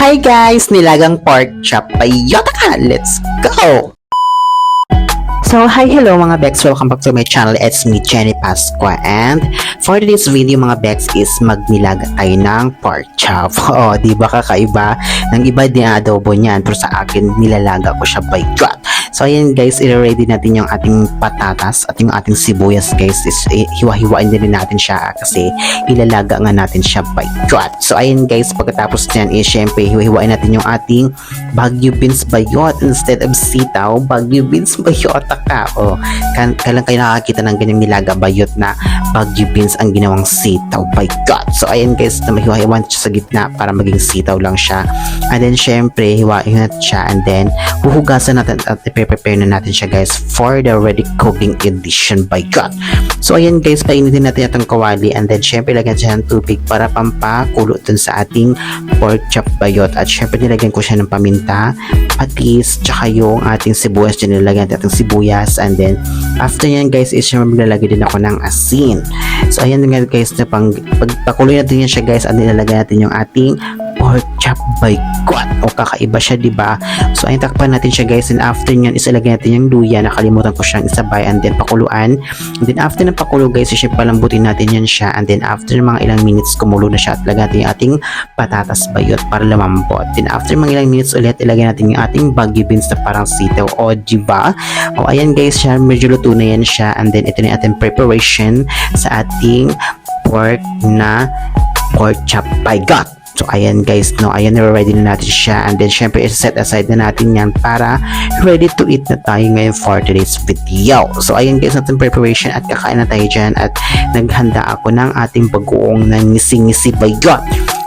Hi guys! Nilagang pork chop by Yotaka! Let's go! So, hi, hello mga Bex! Welcome back to my channel. It's me, Jenny Pasqua. And for this video mga Bex is magnilaga tayo ng pork chop. Oh, di ba kakaiba? Nang iba din adobo niyan. Pero sa akin, nilalaga ko siya by God. So, ayan guys, i-ready natin yung ating patatas at yung ating sibuyas guys. Is hiwa-hiwain din natin siya kasi ilalaga nga natin siya by God. So, ayan guys, pagkatapos niyan is syempre hiwa-hiwain natin yung ating Baguio beans bayot instead of sitaw. Baguio beans bayot ka. O, kailan kayo nakakita ng ganyang nilaga bayot na Baguio beans ang ginawang sitaw by God. So, ayan guys, na mahiwa-hiwain siya sa gitna para maging sitaw lang siya. And then, syempre, hiwain natin siya and then huhugasan natin at i-prepare na natin siya guys for the ready cooking edition by God. So, ayan guys, painitin natin itong kawali and then, syempre, lagyan siya ng tubig para pampakulo dun sa ating pork chop bayot. At syempre, nilagyan ko siya ng paminta, patis, tsaka yung ating sibuyas. Diyan nilagyan natin ating sibuyas and then, after yan guys, is syempre maglalagay din ako ng asin. So, ayan nga guys, na pagpakuloy natin yan siya guys, at nilalagay natin yung ating pork chop by God. O kakaiba siya, diba? So, ayun, takpan natin siya guys. And after nyan, isalagay natin yung luya. Nakalimutan ko siyang isabay. And then, pakuluan. And then, after ng pakulo guys, is palambutin natin yan siya. And then, after mga ilang minutes, kumulo na siya. At lagay natin yung ating patatas bayot para lumambot. Then, after mga ilang minutes ulit, ilagay natin yung ating Baguio beans na parang sitaw. O, diba? O, ayan guys, siya, medyo luto na yan siya. And then, ito na yung ating preparation sa ating pork chop by God. So, ayan guys, no, ayan, ready na natin siya. And then, syempre, set aside na natin yan para ready to eat na tayo ngayon for today's video. So, ayan guys, natin preparation at kakain na tayo dyan. At naghanda ako ng ating bagoong na ngisi-ngisi by God.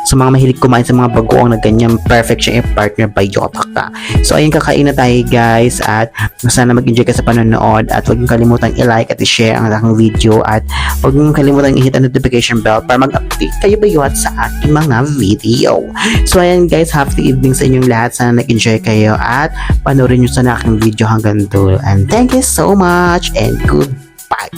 So, mga mahilig kumain sa mga bagoong na ganyan, perfect siya yung partner by Yotaka. So, ayun, kakain na tayo guys at sana mag-enjoy ka sa panonood at huwag niyong kalimutang i-like at i-share ang aking video at huwag niyong kalimutang i-hit ang notification bell para mag-update kayo bayot sa aking mga video. So, ayan guys, happy evening sa inyong lahat. Sana nag-enjoy kayo at panoorin niyo sana aking video hanggang dulo. And thank you so much and goodbye.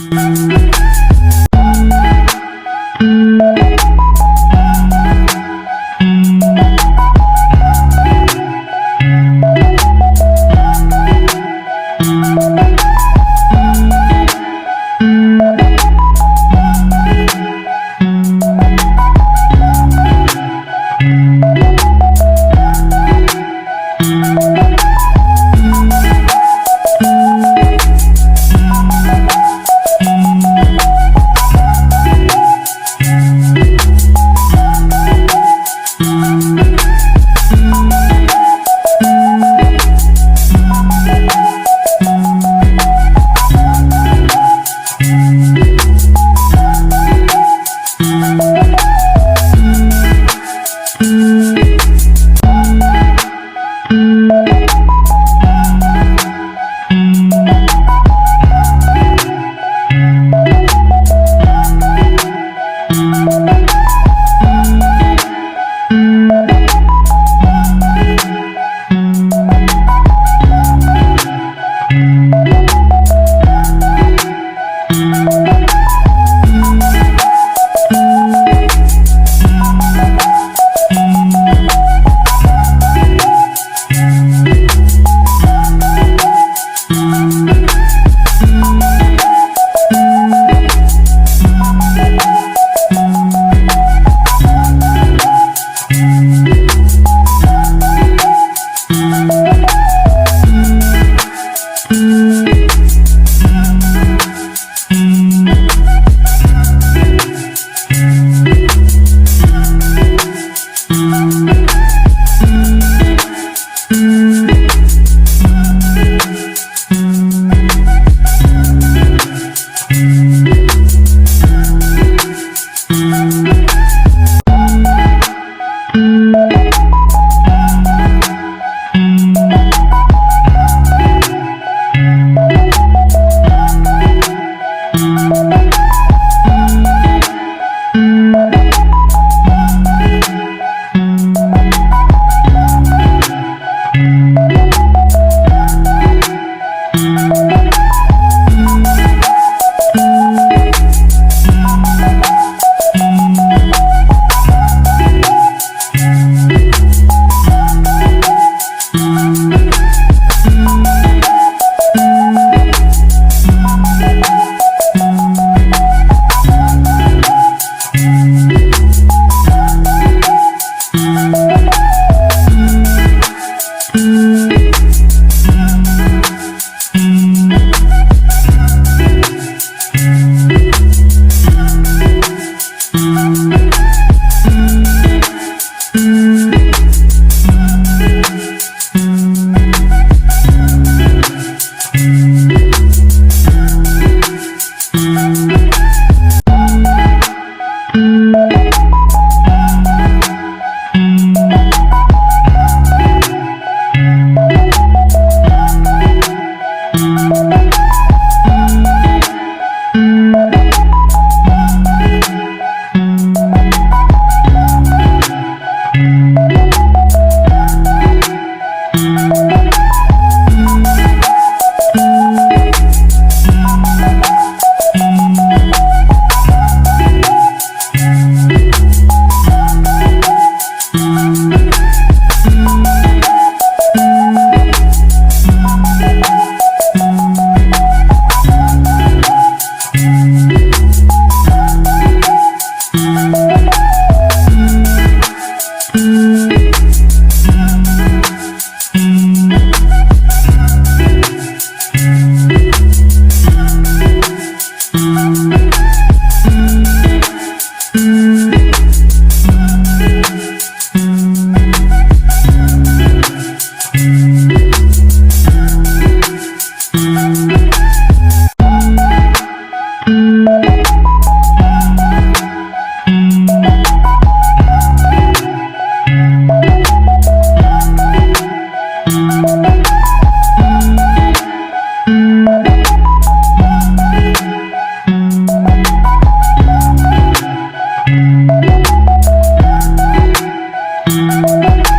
Thank you.